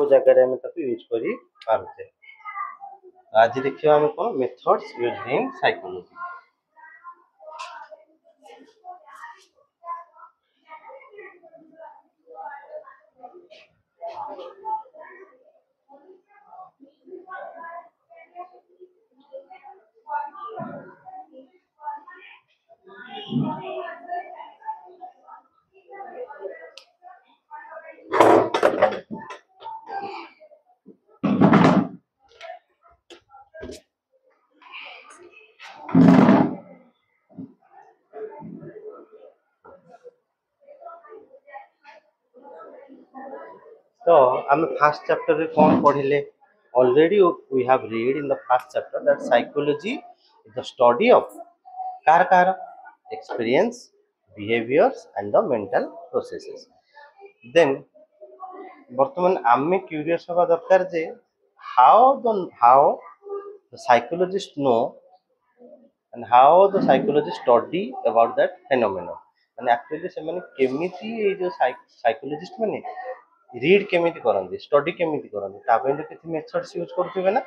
को जगह रे हम ताको यूज करी पारते। आज देखिए हम कोन मेथड्स यूज्ड इन साइकोलॉजी। तो हम फर्स्ट चैप्टर रे कौन पढ़िले already we have read in the first chapter that psychology is the study of कार कार experience behaviours and the mental processes. Then वर्तमान आमे क्यूरियस होगा दरकार जे how the psychologist know and how the psychologists study about that phenomenon माने actually से माने केमिति ए जो साइकोलॉजिस्ट माने रीड केमिति करंदी स्टडी केमिति करंदी ता पय तो किछि मेथड्स यूज करथिबे ना।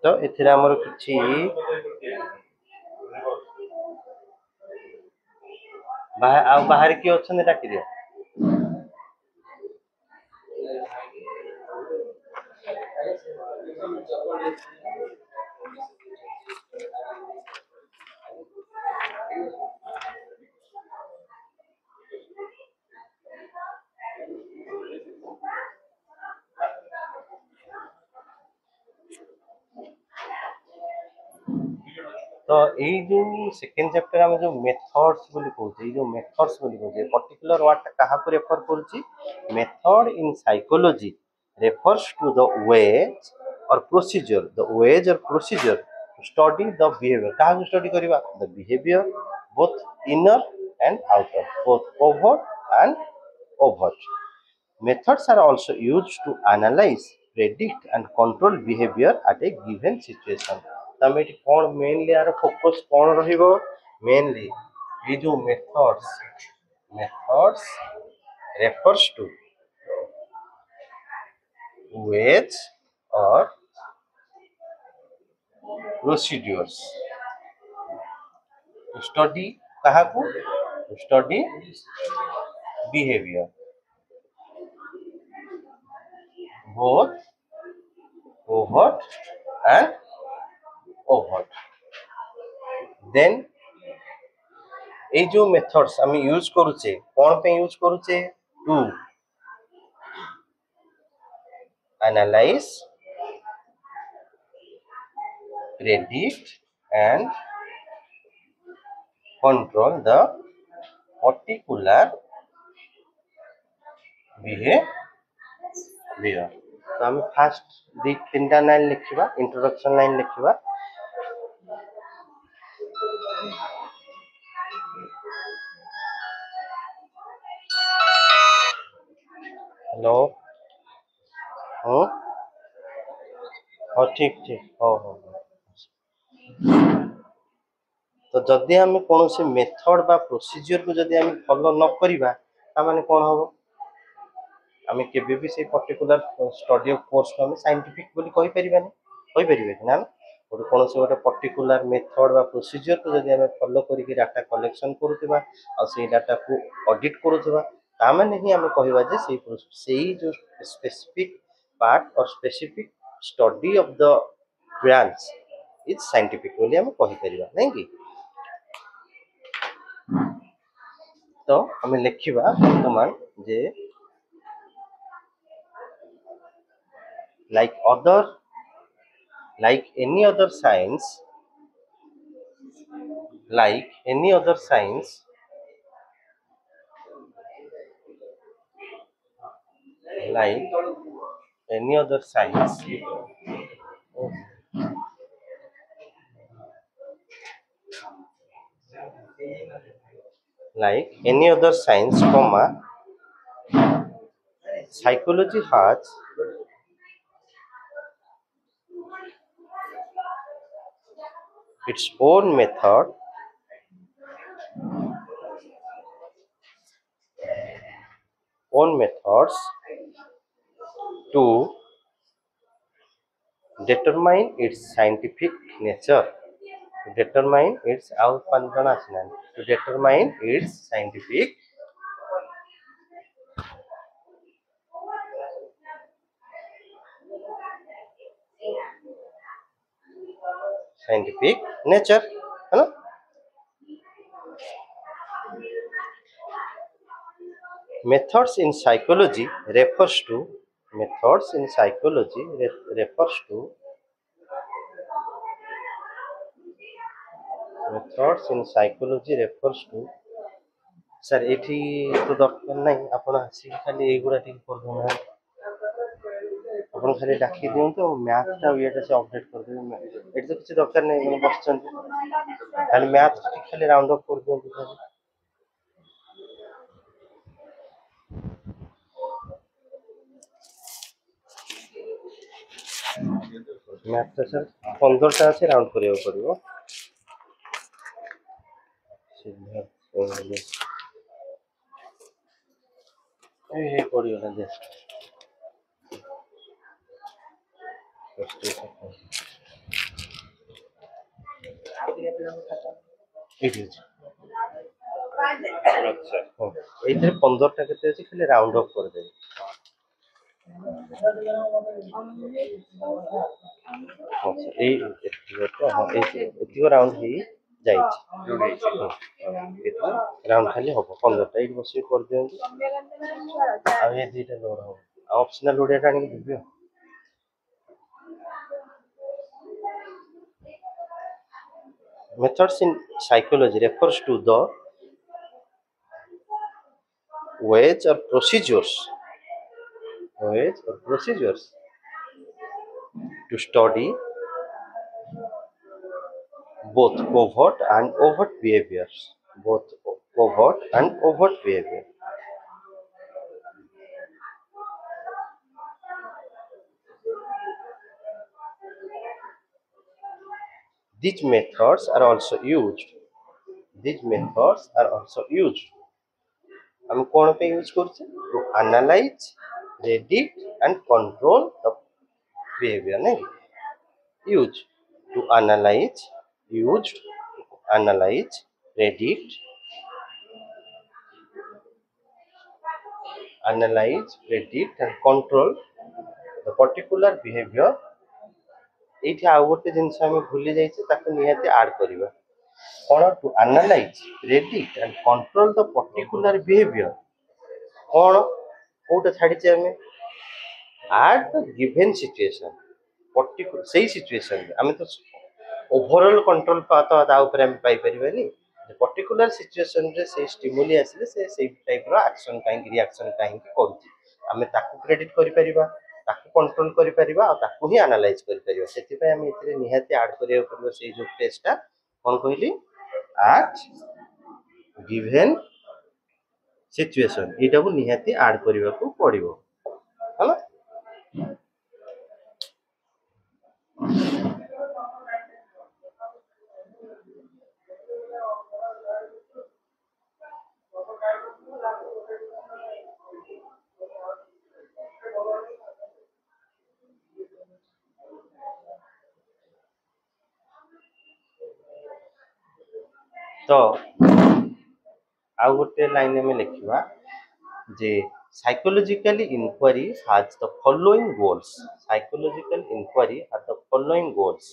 तो एथिरा हमर किछि बाहर की ऑप्शन डाकी दियो। तो यही जो सेकेंड चैप्टर हम जो मेथड्स बोली कहते जो मेथड्स बोली कहते पर्टिकुलर वर्ड कहा को रेफर करूची method in psychology refers to the ways or procedure the ways or procedure study the behaviour कहा को स्टडी करबा the behaviour both inner and outer both overt and overt methods are also used to analyze predict and control behavior at a given situation। तमे एटी कोन mainly our focus कोन रहिबो mainly ये जो methods refers to ways or procedures to study कहा को to study behavior both overt and overt। then এই जो मेथड्स हम यूज करूचे कोन पे यूज करूचे to analyze predict and control the particular behavior। तो हम फास्ट दी तीनटा लाइन लिखिबा इंट्रोडक्शन लाइन लिखिबा हेलो हो ठीक ठीक हो तो जदि हम कौन से मेथड बा प्रोसीजर को जदि हम फॉलो न करिबा ता माने कोन हो आम केबे भी से पर्टिकुलर स्टडी ऑफ कोर्स को हम साइंटिफिक बोली कहि परिबानी कहि परिबे ना गोटे कौन से गोटे पर्टिकुलर मेथड बा प्रोसीजर को जदि हम फॉलो करके डाटा कलेक्शन करूथिबा और से डाटा को ऑडिट करूथिबा ता माने ही हम कहिबा जे सेही जो स्पेसिफिक पार्ट और specific study of the branch is scientific बोली हम कहि परिबा नहीं कि। तो हम लिखिबा वर्तमान जे like any other science like any other science like any other science like any other science comma psychology has its own method own methods to determine its scientific nature. To determine its to determine its scientific nature, है ना? Methods in psychology refers to methods in psychology refers to methods in psychology refers to sir एठी तो दरकार नहीं आपण आसी खाली एगुडा ठीक कर दो ना आपण खाली डाकी दियौ तो मैथ टा येटा से अपडेट कर दे एठी तो किछ दरकार नहीं मन बसचन खाली मैथ खाली राउंड अप कर दियौ खाली मैथ टा सर 15 टा আছে রাউন্ড করিও পড়িবো এই পড়িও না দে এইଥିରେ 15 ଟା କେତେ ଅଛି ଖାଲି ରାଉଣ୍ଡ ଅଫ୍ କରିଦେବି এই ଏତିକ ରାଉଣ୍ଡ ହେଇ ଯାଇଛି ରାଉଣ୍ଡ ଖାଲି ହବ 15 ଟା ଏଇଠି ବସିକି କରିଦିଅନ୍ତୁ ଆଉ ଏ ଦିଟା ଲୋଡ ହବ ଆଉ ଅପସନାଲ ଓଡିଆଟା ଆଣିକି ଦେବି ଆଉ methods in psychology refers to the ways or procedures to study both covert and overt behaviors these methods are also used हम कौन पे यूज करछे to analyze predict and control the behavior नहीं use to analyze predict and control the particular behavior एठी आ गोटे जिंस हम भूली जाइछे ताको निहाती ऐड करिवा कोन to analyse predict and control the particular behaviour कोन कोटा छाडी हम at the given situation particular सही सिचुएशन हम तो ओवरऑल कंट्रोल पाता ता ऊपर हम पाई परिबानी पर्टिकुलर सिचुएशन रे से स्टिमुली आसिले से टाइप रो एक्शन काई रिएक्शन काई करूची हम ताको क्रेडिट करि परिबा ताको कंट्रोल करि परिबा आ ताको ही एनालाइज करि परिबा सेति पे हम इतरे निहाती ऐड करियो परबो से जो टेस्टटा कोन कहली एट गिवन सिचुएशन एटा को निहाती ऐड करिवा को पड़िबो हला तो आउ गोटे लाइन में लिखिबा जे psychological inquiry has the following goals psychological inquiry has the following goals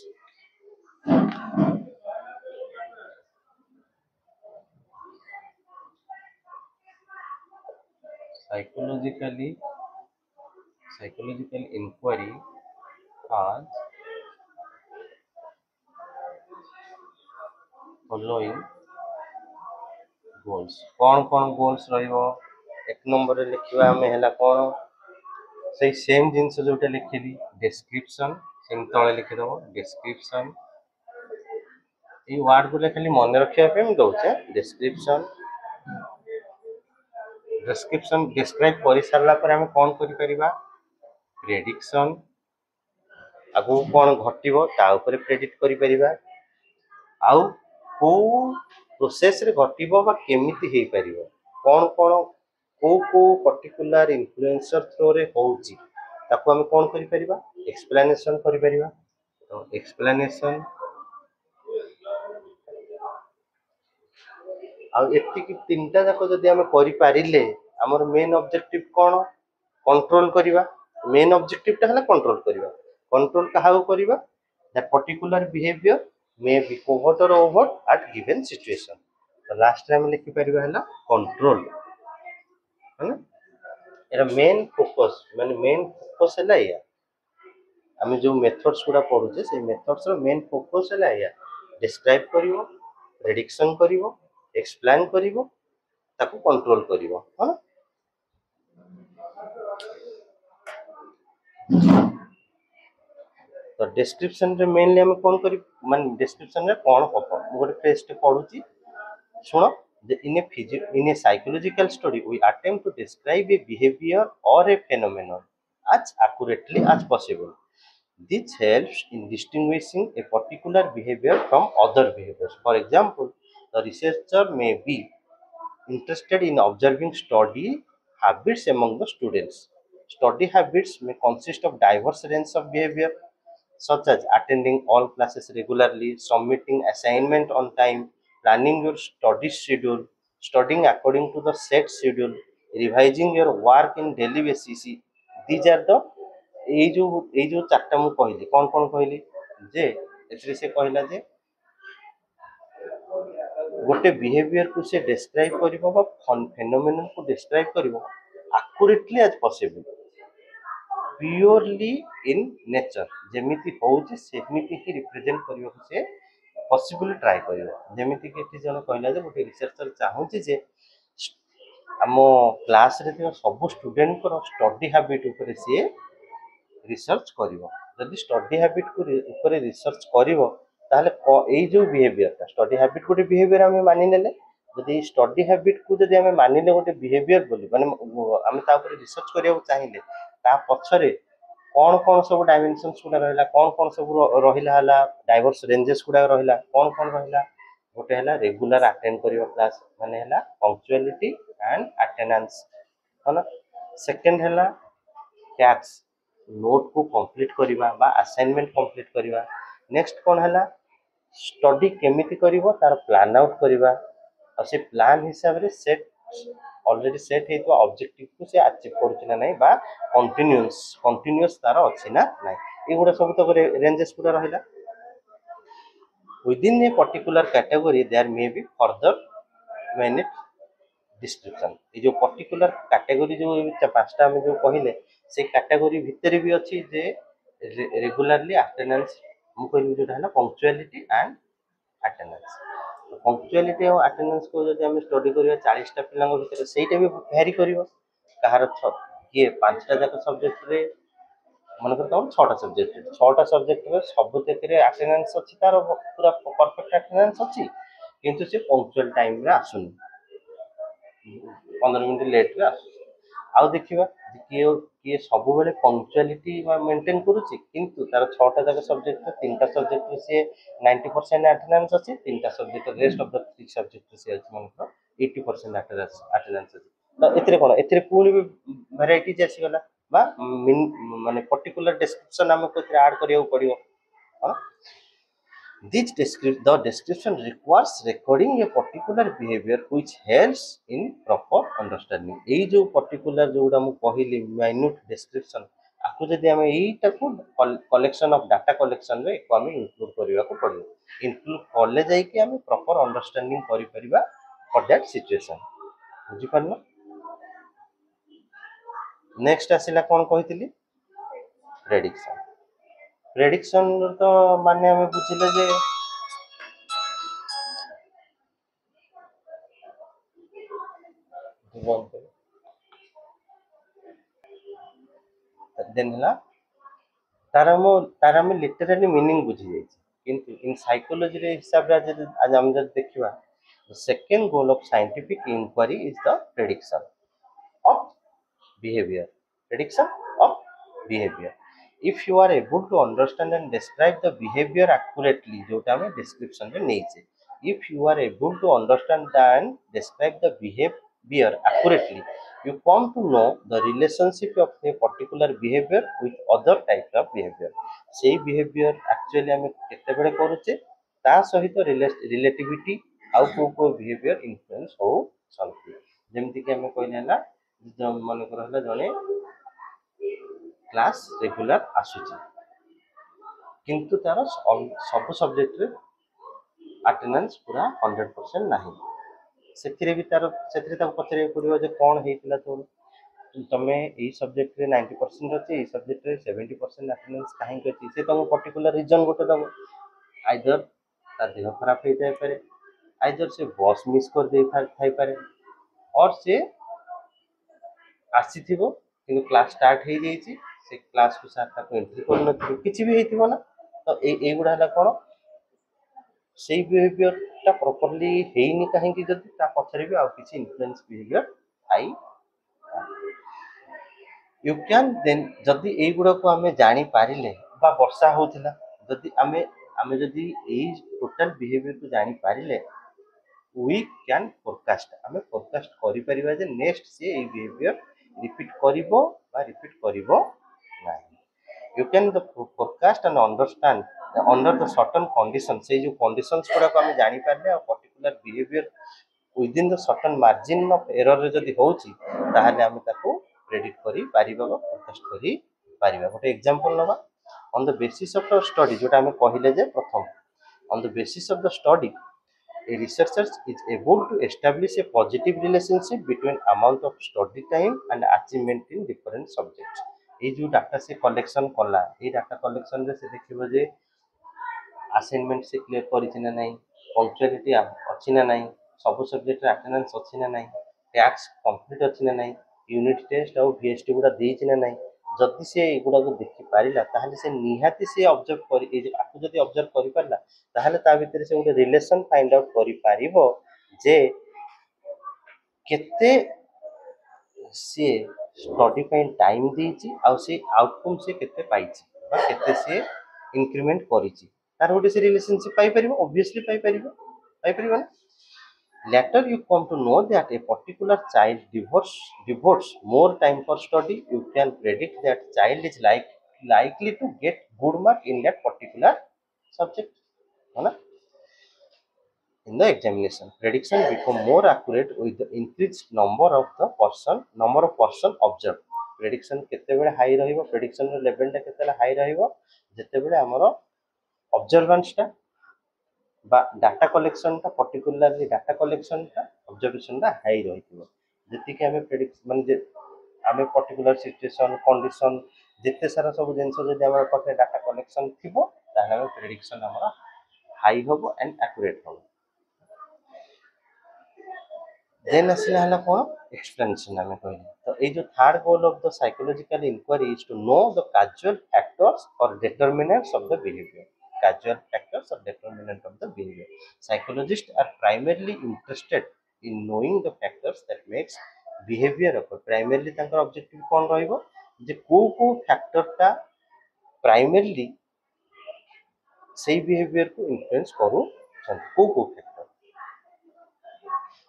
psychological inquiry has following goals कौन goals रहिबो एक नंबर रे लिखिबा हमें हला कौन सही सेम जिंस जोटा लिखिली डिस्क्रिप्शन सेम तळे लिखि दबो डिस्क्रिप्शन ई वर्ड को खाली मन रखिया पे हम दउछे डिस्क्रिप्शन डिस्क्राइब करि सारला पर हम कोन करि परिबा प्रेडिक्शन आगु कोन घटिबो ता ऊपर प्रेडिक्ट करि परिबा आउ को प्रोसेस रे घटिबो बा केमिति हे परिबो कोन को पर्टिकुलर इन्फ्लुएंसर थ्रो रे होउची ताको हम कोन करि परिबा एक्सप्लेनेशन करि परिबा तो एक्सप्लेनेशन आ एतिकी तीनटा जाक जदि हम करि पारिले हमर मेन ऑब्जेक्टिव कोन कंट्रोल करिबा मेन ऑब्जेक्टिव ता हला कंट्रोल करिबा कंट्रोल कहाउ करिबा that particular behaviour may be covert और ओवर्ट एट गिवन सिचुएशन तो लास्ट टाइम लिखि परिबा हला कंट्रोल है ना एरा मेन फोकस माने मेन फोकस हला या आम जो मेथड्स गुड़ा पढ़ुचे से मेथड्स रो मेन फोकस है या डिस्क्राइब करिवो प्रेडिक्शन करिवो एक्सप्लेन करिवो ताको कंट्रोल करिवो हां तो डिस्क्रिप्शन रे मेनली हम कोन करि माने डिस्क्रिप्शन रे कोन हबो मु गोटे फ्रेज टे पढुची सुनो in a psychological study we attempt to describe a behavior or a phenomenon as accurately as possible. This helps in distinguishing a particular behavior from other behaviors. For example, the researcher may be interested in observing study habits among the students. Study habits may consist of diverse range of behavior such as attending all classes regularly, submitting assignment on time, planning your study schedule, studying according to the set schedule, revising your work in daily basis. These are the ଏଇ ଯୋଉ ଚାରିଟା ମୁଁ କହିଲି କଣ କହିଲି ଯେ ଏଥିରେ ସେ କହିଲା ଯେ ଗୋଟେ ବିହେଭିୟର କୁ ସେ ଡେସ୍କ୍ରାଇବ କରିବ ବା ଫେନୋମେନନ କୁ ଡେସ୍କ୍ରାଇବ କରିବ ଆକୁରେଟଲି ଆଜ ପସିବଲ प्योरली इन नेचर जेमिति होउची सेमिति ही रिप्रेजेंट करबो से पॉसिबल ट्राई करियो जेमिति कि एठी जण कहला जे गोटे रिसर्चर चाहूची जे हम क्लास रे थिबा सब स्टूडेंट को स्टडी हैबिट ऊपर से रिसर्च करिवो जदि स्टडी हैबिट को ऊपर रिसर्च करिवो ताहले एई जो बिहेवियर स्टडी हैबिट गोटे बिहेवियर हम मानि नेले जदि स्टडी हैबिट को जदि हम मानिले गोटे बिहेवियर बोली माने हम ता ऊपर रिसर्च करियो चाहिले ता पछरे कौन सब डायमेंशंस गुड़ा रहिला कौन सब रहिला हला डाइवर्स रेंजेस गुड़ा रहिला कौन रहिला गोटे हला रेगुलर अटेंड करियो क्लास माने हला पंक्चुअलिटी एंड अटेंडेंस हला सेकंड हला टैक्स नोट को कंप्लीट करिबा बा असाइनमेंट कंप्लीट करिबा नेक्स्ट कौन हला स्टडी केमिति करिवो तार प्लान आउट करिबा और से प्लान हिसाब रे सेट ऑलरेडी सेट हेतो ऑब्जेक्टिव को से अचीव करछि ना नहीं बा कंटीन्यूअस तार अछि ना नहीं एगुडा सब तो रेंजेस गुडा रहिला within a particular category there may be further minute description ये जो पर्टिकुलर कैटेगरी जो पांचटा हम जो कहले से कैटेगरी भितर भी अछि जे रेगुलरली अटेंडेंस हम कहली जोटा है पंक्चुअलिटी एंड अटेंडेंस पंक्चुअलिटी और अटेंडेंस को जब हम स्टडी करिया 40 टा पिलांग भितर सेटा भी वेरी करिवो कहार किए पांचटा जाक सब्जेक्ट रे मन कर कौन छटा सब्जेक्ट रे सब तकरे अटेंडेंस अछि तार पूरा परफेक्ट अटेंडेंस अछि किंतु से पंक्चुअल टाइम रे आसुनी 15 मिनिट लेट रे आसु आउ देखिबा किए किए सब बेले पंक्चुअलिटी मेंटेन करूची किंतु तार छटा जाक सब्जेक्ट रे तीनटा सब्जेक्ट रे से 90% अटेंडेंस अछि तीनटा subject rest of the 3 subject से अछि मन कर 80% अटेंडेंस अछि तो एथिरे कोन एथिरे पूर्ण भी वैरायटी जैसी गला बा माने पर्टिकुलर डिस्क्रिप्शन हम को ऐड करियो पड़ियो हां the description requires recording a particular behavior which helps in proper understanding एई जो पर्टिकुलर जोडा मु कहिली माइन्यूट डिस्क्रिप्शन आकु जदि हम एईटा को कलेक्शन ऑफ डाटा कलेक्शन रे को हम इंक्लूड करिवा को पड़ियो इंक्लूड करले जाई कि हम प्रॉपर अंडरस्टैंडिंग करि परिबा फॉर दैट सिचुएशन बुझि परलो नेक्स्ट आसिला कोन कहितली प्रेडिक्शन प्रेडिक्शन तो माने हमें बुझिले जे देन हला तार हम लिटरली मीनिंग बुझी जाई किंतु इन साइकोलॉजी रे हिसाब रे आज हम जब देखिबा the second goal of scientific inquiry is the prediction of behavior prediction of behavior if you are able to understand and describe the behavior accurately जोटा हमें description में नहीं है if you are able to understand and describe the behavior accurately, you come to know the relationship of a particular behavior with other type of behavior. सेई behavior actually आम केतेबेले करूचे ता सहित रिलेटिविटी आउ को behavior influence हो सनती जेमति कि आम कहले ना मन कर जने क्लास रेगुलर आसुची किंतु तार सब सब्जेक्ट रे अटेंडेंस पूरा 100% नाही ସେଥିରେ ବି ତାର ସେଥିରେ ତାକୁ ପଚାରିବାକୁ ପଡ଼ିବ ଯେ କ'ଣ ହେଇଥିଲା ତୋର ତମେ ଏଇ ସବଜେକ୍ଟରେ 90% ଅଛି ଏଇ ସବଜେକ୍ଟରେ 70% ଆଟେଣ୍ଡାନ୍ସ କାହିଁକି ଅଛି ସେ ତମକୁ ପର୍ଟିକୁଲାର ରିଜନ୍ ଗୋଟେ ଦେବ ଆଇଦର ତା ଦେହ ଖରାପ ହେଇଥାଇପାରେ ଆଇଦର ସେ ବସ୍ ମିସ୍ କରିଦେଇ ଥାଇପାରେ ଅର୍ ସେ ଆସିଥିବ କିନ୍ତୁ କ୍ଲାସ୍ ଷ୍ଟାର୍ଟ ହେଇଯାଇଛି ସେ କ୍ଲାସ୍କୁ ସାର୍ ତାକୁ ଏଣ୍ଟ୍ରି କରିନଥିବେ କିଛି ବି ହେଇଥିବ ନା ତ ଏଇଗୁଡ଼ା ହେଲା କ'ଣ ସେଇ ବିହେଭିୟରଟା ପ୍ରପରଲି ହେଇନି କାହିଁକି ଯଦି ତା ପଛରେ ବି ଆଉ କିଛି ଇନଫ୍ଲୁଏନ୍ସ ବିହେଭିୟର ଥାଇ ୟୁ କ୍ୟାନ୍ ଦେନ୍ ଯଦି ଏଇଗୁଡ଼ାକୁ ଆମେ ଜାଣିପାରିଲେ ବା ବର୍ଷା ହେଉଥିଲା ଯଦି ଆମେ ଯଦି ଏଇ ଟୋଟାଲ ବିହେଭିୟରକୁ ଜାଣିପାରିଲେ वी कैन फोरकास्ट आम फोरकास्ट करिपरिबा जे नेक्स्ट से ए बिहेवियर रिपीट करिवो बा रिपीट करिवो नाही you can the forecast and understand under the certain condition से जो कंडीशंस गुडा को हम जानि Parle particular behaviour within the certain margin of error रे जदी होउची ताहाले हम ताको प्रेडिक्ट करि पारिबा फोरकास्ट करि पारिबा गोटे एग्जांपल नबा on the basis of the study जोटा हम कहिले जे प्रथम on the basis of the study a researcher is able to establish a positive relationship between amount of study time and achievement in different subjects. ये जो data से collection कला ये data collection रे से देखिबो जे असाइनमेंट से क्लियर करिछि ना नहीं पंक्चुअलिटी अछि ना नहीं सब सब्जेक्ट रे अटेंडेंस अछि ना नहीं टैक्स कंप्लीट अछि ना नहीं यूनिट टेस्ट और वीएसटी गुडा देछि ना नहीं जदि से एगुडा को देखि पारिला ताहले से निहाती से ऑब्जर्व करि ए आकु जदि ऑब्जर्व करि पारला ताहले ता भितर से गोटे रिलेशन फाइंड आउट करि पारिबो जे केते से स्टडी पे टाइम देछि आ से आउटकम से केते पाइछि बा केते से इंक्रीमेंट करिछि तार गोटे से रिलेशनशिप पाई परिबो ऑब्वियसली पाई परिबो ना later you come to know that a particular child devotes more time for study you can predict that child is likely to get good mark in that particular subject है ना in the examination prediction become more accurate with the increased number of person observed prediction केते बेले high रहिबो prediction रो level टा केते high रहिबो जेते बेले हमरो ऑब्जर्वेंस टा बा डाटा कलेक्शन टा पर्टिकुलरली डाटा कलेक्शन टा ऑब्जर्वेशन टा हाई रहिथिबो जति के हमें प्रेडिक्ट माने जे हमें पर्टिकुलर सिचुएशन कंडीशन जिते सारा सब जिंस जदि हमर पाखे डाटा कलेक्शन थिबो ताहले हमें प्रेडिक्शन हमरा हाई होबो एंड एक्यूरेट होबो देन असला हला कोन एक्सप्लेनेशन हमें कहले तो ए जो third goal of the psychological inquiry is to know the causal factors और determinants of the behaviour causal factors or determinant of the behavior. Psychologists are primarily interested in knowing the factors that makes behavior occur. Primarily तांकर objective कौन रहिबो जे को factor टा primarily सही behavior को influence करू को factor.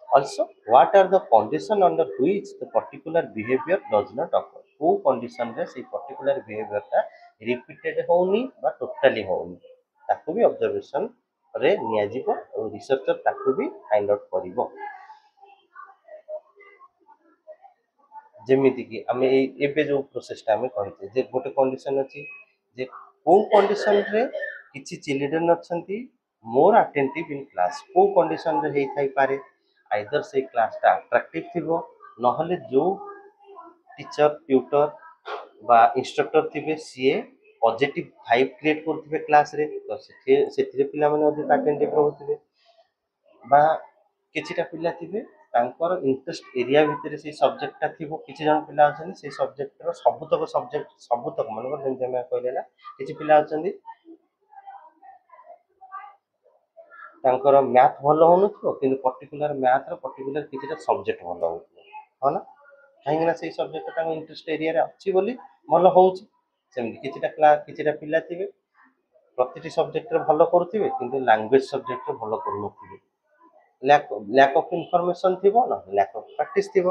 Also, what are the conditions under which the particular behavior does not occur? को condition रे से particular behavior टा repeated होनी बा totally होनी ताकू भी ऑब्जर्वेशन रे निया जीवो और रिसर्चर ताकू भी फाइंड आउट करिवो जेमिति कि हमें एबे जो प्रोसेस टा हमें कहते जे गोटे कंडीशन अछि जे को कंडीशन रे किछि चिल्ड्रन अछंती मोर अटेंटिव इन क्लास को कंडीशन रे हेई थाई पारे आइदर से क्लास टा अट्रैक्टिव थिबो नहले जो टीचर ट्यूटर बा इंस्ट्रक्टर थिबे सीए पॉजिटिव वाइब क्रिएट करथिबे क्लास रे तो सेथिरे पिला माने अधिक अटेंटिव रहउथिबे बा किछिटा पिला थिबे तांकर इंटरेस्ट एरिया भितरे से सब्जेक्ट ता थिबो किछि जन पिला अछन से सब्जेक्ट रो सबुतक माने जेंते हम कहले ना किछि पिला अछन तांकर मैथ भलो होनुथो किंतु पर्टिकुलर मैथ रो पर्टिकुलर किछिटा सब्जेक्ट भलो होउथो हो ना काहेकि ना से सब्जेक्ट तांको इंटरेस्ट एरिया रे अछि बोली भलो होउची सेमति किछिटा क्लास किछिटा पिला थिबे प्रतिटी सब्जेक्ट रे भलो करूथिबे किंतु लैंग्वेज सब्जेक्ट रे भलो करू नथिबे लैक ऑफ इंफॉर्मेशन थी ना लैक ऑफ प्रैक्टिस थी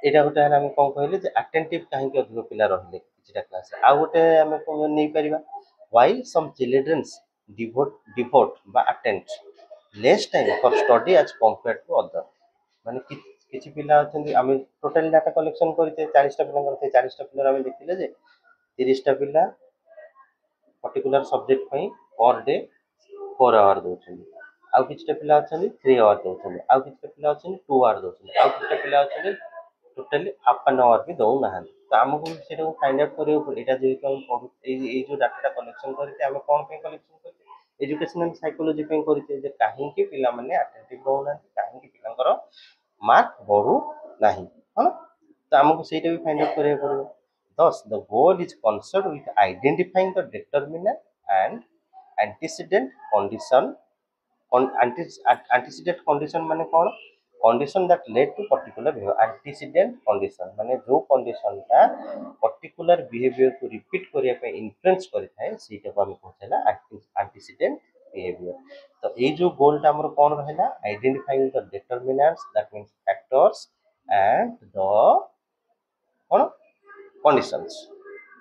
एटा गोटे आम कौन कहले अटेंटिव कहीं अधिक पिला रहिले किछटा क्लास आ गोटे आम नहीं परिबा व्हाई सम चिल्ड्रंस डिवोट बा attend less time for study as compared to other माने किछि पिला अछंती आम टोटल डाटा कलेक्शन करते 40 टा पिला करते 40 टा पिला आम देखिले जे 30 टा पिला पर्टिकुलर सब्जेक्ट पई पर डे 4 आवर दउछंती आउ किछटा पिला अछंती 3 आवर दउछंती आउ किछटा पिला अछंती 2 आवर दउछंती आउ किछटा पिला अछंती टोटली हाफ एन आवर भी दउ ना तो आमको सेटा फाइंड आउट करियो एटा जेतो हम पढु ए जो डाटा कलेक्शन करते आम कोन पे कलेक्शन करते एजुकेशनल साइकोलॉजी पे करते जे काहे कि पिला माने अटेंटिव रहउना काहे कि पिलांकर मार्क बढ़ू नाही हां तो आमको सेटा भी फाइंड आउट करियो पड़ियो thus the goal is concerned with identifying the determinant and antecedent condition antecedent condition माने कौन condition that led to particular behavior antecedent condition माने जो condition ता particular behavior को repeat करिया पे influence करि थाए सेटा को हम कहला antecedent behavior तो ए जो गोल ता हमर कोन रहला identifying the determinants that means factors and the कौन conditions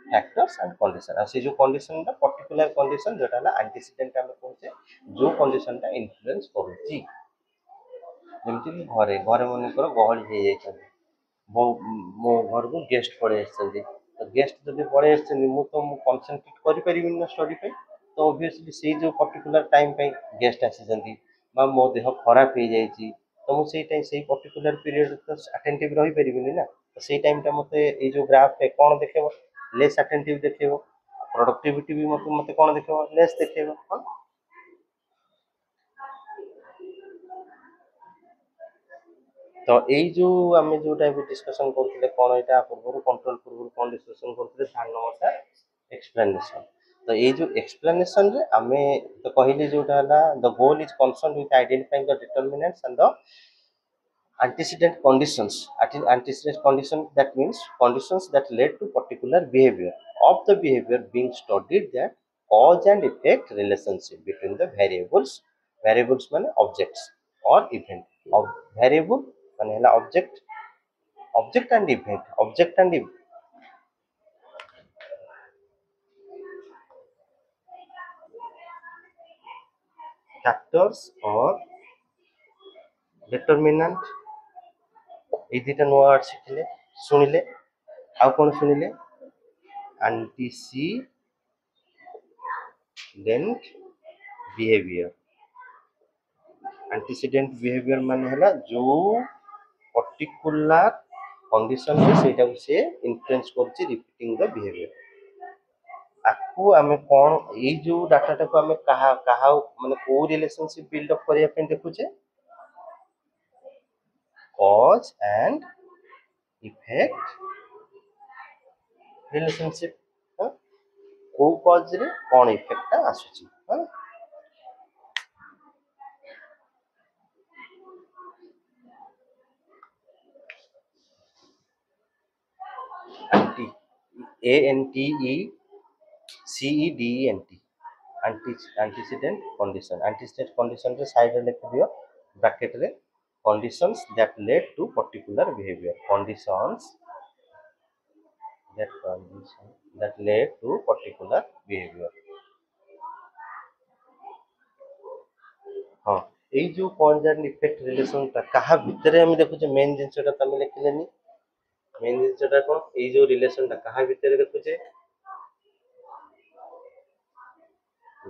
factors and condition आ से जो condition ता particular condition जोटा हला antecedent हम कहते जो condition ता influence करूची जेमति कि घरे घरे मन कर गहली हे जाय मो घर को गेस्ट पड़े तो गेस्ट जब पड़े मु तो मु कंसंट्रेट करि परिबिन ना स्टडी पे तो ऑब्वियसली से जो पर्टिकुलर टाइम पे गेस्ट आसी बा मो देह खराब हो जाई तो मु से टाइम से पर्टिकुलर पीरियड तो अटेंटिव रही परिबिन ना तो से टाइम ता मते ए जो ग्राफ पे कोन देखेबो लेस अटेंटिव देखेबो प्रोडक्टिविटी भी मते मते कोन देखेबो लेस देखेबो हां तो यही जो आम जो डिस्कसन करते कौन यहाँ पूर्व कंट्रोल पूर्व कौन डिस्कसन करते ध्यान नंबर एक्सप्लेनेशन तो ये जो एक्सप्लेनेशन रे आमे तो कहली जोटा हला the goal is concern with identifying the determinants and the antecedent conditions antecedent condition that means conditions that led to particular behavior of the behavior being studied that cause and effect relationship between the variables माने objects or event of variable माने हला object and event factors or determinant এই দুইটা নয়া word শিখিলে শুনিলে ଆଉ কোন শুনিলে antecedent behavior माने हला जो पर्टिकुलर कंडीशन से सेटा को से इन्फ्लुएंस करछि रिपीटिंग द बिहेवियर आपको हमें कौन ये जो डाटा को हमें कहा कहा माने को रिलेशनशिप बिल्ड अप करिया पे देखुचे कॉज एंड इफेक्ट रिलेशनशिप को कॉज रे कौन इफेक्ट आसुची एंटी ANTECEDENT antecedent condition रे साइड रे लिख दियो ब्रैकेट रे conditions that led to particular behavior conditions that led to particular behavior हाँ এই जो कॉज एंड इफेक्ट रिलेशन ता कहा भितरे हम देखुचे मेन जिंसटा तमे लिखलेनी मेन जिंसटा कोन এই जो रिलेशन ता कहा भितरे देखुचे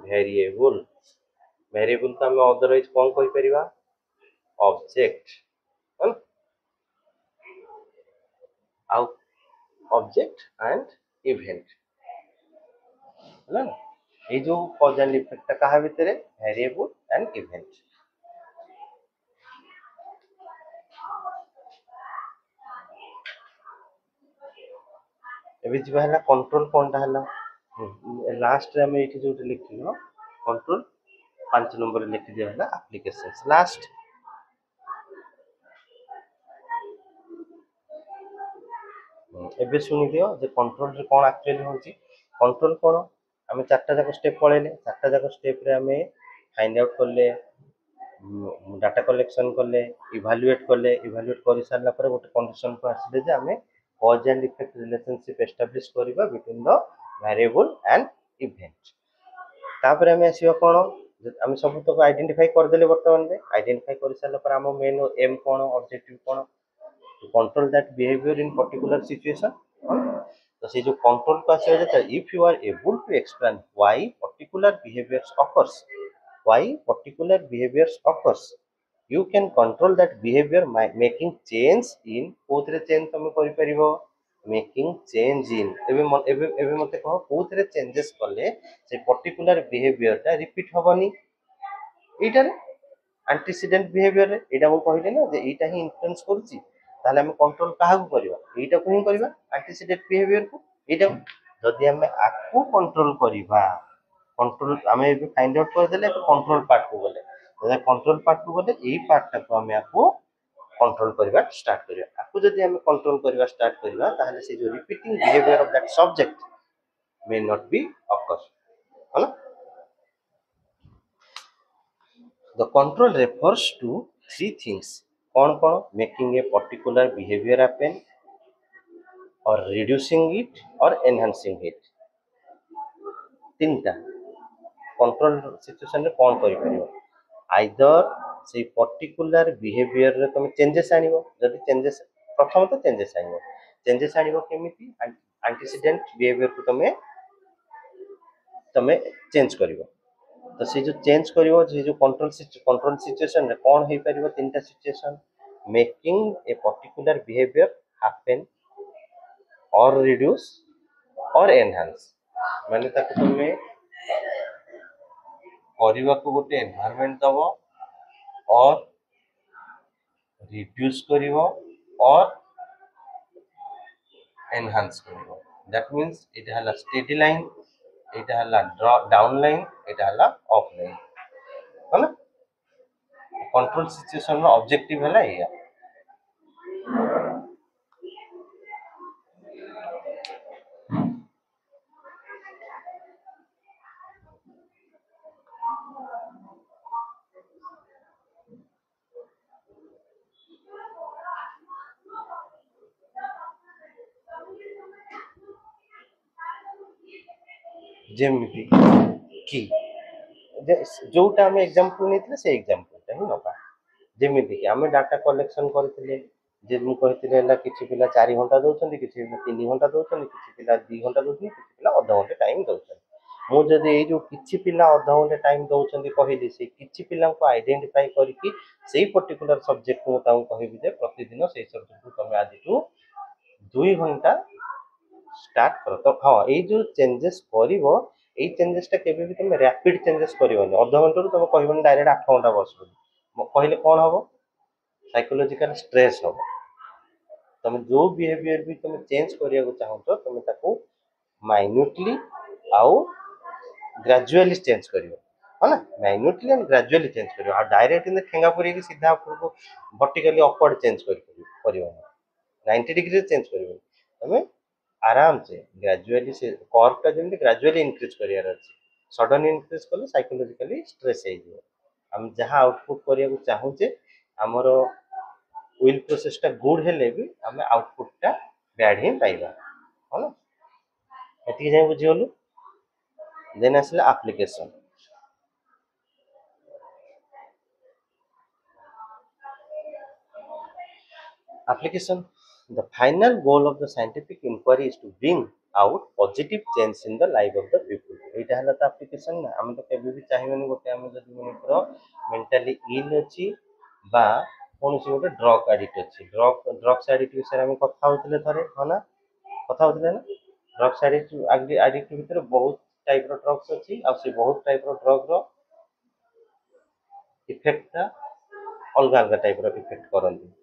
वेरिएबल का हम अदरवाइज कोन कहि परिबा ऑब्जेक्ट आउ ऑब्जेक्ट एंड इवेंट है ना ये जो कॉज एंड इफेक्ट कहा भितरे वेरिएबल एंड इवेंट एबे जिबा हला कंट्रोल कोनटा हला लास्ट रे हम एठी जो लिखिनो कंट्रोल 5 नंबर लिखि दिया हला एप्लीकेशंस लास्ट एबे सुनि दियो जे कंट्रोल रे कोन एक्चुअली होची कंट्रोल कोन आम चार्टा जाक स्टेप पढ़ेले चार्टा जाक स्टेप रे आम फाइंड आउट कले डाटा कलेक्शन कले इभालुएट कर सारा गोटे कंडीशन को आसिले जे आम cause and effect relationship establish करबा between the variable and event तापर आम आसवा कौन आम सब तक आइडेंटिफाई करदे बर्तमान में आइडेंटिफाई कर सारा आम मेन एम कौन ऑब्जेक्टिव कौन to control that behavior in particular situation तो से जो कंट्रोल को आसे if you are able to explain why particular behaviours occurs you can control that behavior by making change in कोथरे चेंज तुम करि परिबो मेकिंग चेंज इन एबे मते कह कोथरे चेंजेस कले से पर्टिकुलर बिहेवियर ता रिपीट होबनी एटा रे एंटीसीडेंट बिहेवियर रे एटा मु कहिले ना जे एटा ही इन्फ्लुएंस करूची ताले हम कंट्रोल काहा को करबा एटा को ही करबा एंटीसीडेंट बिहेवियर को एटा जदि हम आकु कंट्रोल करबा कंट्रोल आम फाइंड आउट करदे कंट्रोल पार्ट को गले कंट्रोल पार्ट को गले यही पार्ट टाक आम आपको कंट्रोल करबा स्टार्ट करबा आपको जदि हम कंट्रोल करबा स्टार्ट करबा ताहले से जो repeating behaviour of that subject may not be occur होला the control refers to three things कौन कौन making a particular behaviour happen और रिड्यूसिंग इट और एनहांसिंग इट तीन टा कंट्रोल सिचुएशन रे कौन करि परिबो आइदर से पर्टिकुलर बिहेवियर रे तुम चेंजेस आनिबो जदि चेंजेस प्रथम तो चेंजेस आनिबो केमिति एंटीसीडेंट बिहेवियर को तमे चेंज करिवो तो से जो चेंज करिवो जे जो कंट्रोल सिचुएशन रे कौन होई परिबो तीनटा situation making a particular behaviour happen और रिड्यूस और एनहांस माने ताको तमे करबा को गोटे एनवायरनमेंट दबो और रिड्यूस करिवो और एनहांस करिवो दैट मींस इट हला स्टेडी लाइन इट हला डाउन लाइन इट हला अप लाइन होला कंट्रोल सिचुएशन रो ऑब्जेक्टिव हला या जेमिति की जोटा आम एग्जांपल नहीं से एग्जांपल ही नबा जेमिति कि आम डाटा कलेक्शन करथिले जे मु कहिथिले हला किछि पिला 4 घंटा दउछन किछि पिला 3 घंटा दउछन किछि पिला 2 घंटा दउछन किछि पिला आधा घंटा टाइम दउछन मु जदि ए जो किछि पिला आधा घंटा टाइम दउछन कहिली से किछि पिला को आइडेंटिफाई करके सेही पर्टिकुलर सब्जेक्ट को ताऊ कहिबि जे प्रतिदिन सेही सब्जेक्ट को तमे आज टू 2 घंटा स्टार्ट करो तो हाँ ये जो चेंजेस करिवो ए चेंजेस टा केबे भी तुम रैपिड चेंजेस करिवोनी आधा घंटा तुम कहबोनी डायरेक्ट 8 घंटा बस कहले कौन हबो साइकोलॉजिकल स्ट्रेस हबो तुम जो बिहेवियर भी तुम चेंज करिया को चाहतो तुम ताको माइन्यूटली आउ ग्रेजुअली चेंज करिवो है ना माइन्यूटली एंड ग्रेजुअली चेंज करिवो आ डायरेक्ट इन ठेंगा पुरी की सीधा आपको वर्टिकली अपवर्ड चेंज करिवो 90 डिग्री चेंज करिवो तुम आराम से ग्रेजुअली से कर्व टा जेमति ग्रेजुअली इंक्रीज करियार अछि सडन इंक्रीज कले साइकोलॉजिकली स्ट्रेस हे जिवो हम जहां आउटपुट करिया को चाहू जे हमरो विल प्रोसेस टा गुड हेले भी हमें आउटपुट टा बैड ही पाइबा होला एति जाय बुझियोलु देन आसले application application the final goal of the scientific inquiry is to bring out positive change in the life of the people एटा हला त application ना हम तो केबे भी चाहिबनी गोटे हम जदी मने मेंटली इल अछि बा कोनसी गोटे ड्रग एडिक्ट अछि ड्रग्स एडिक्ट विषय हम कथा होतले थरे हना कथा होतले ना ड्रग्स एडिक्ट भीतर बहुत टाइप रो ड्रग्स अछि आ से बहुत टाइप रो ड्रग रो इफेक्ट ता अलग अलग टाइप रो इफेक्ट करंती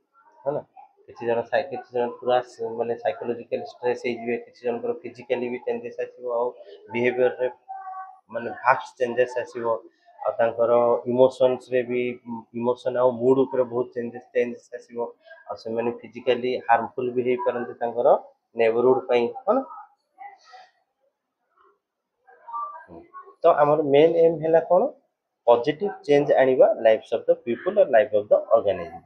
है ना किसी जन पूरा माने साइकोलॉजिकल स्ट्रेस हे जिवे किसी जन को फिजिकली भी चेंजेस आसीबो आ बिहेवियर रे माने फास्ट चेंजेस आसीबो आ तांकर इमोशंस रे भी इमोशन आ मूड ऊपर बहुत चेंजेस आसीबो आ से माने फिजिकली हार्मफुल भी हे परंतु तांकर नेबरहुड पई है ना तो आमर मेन एम है कौन पॉजिटिव चेंज आनिबा लाइफ्स ऑफ द पीपल और life of the organism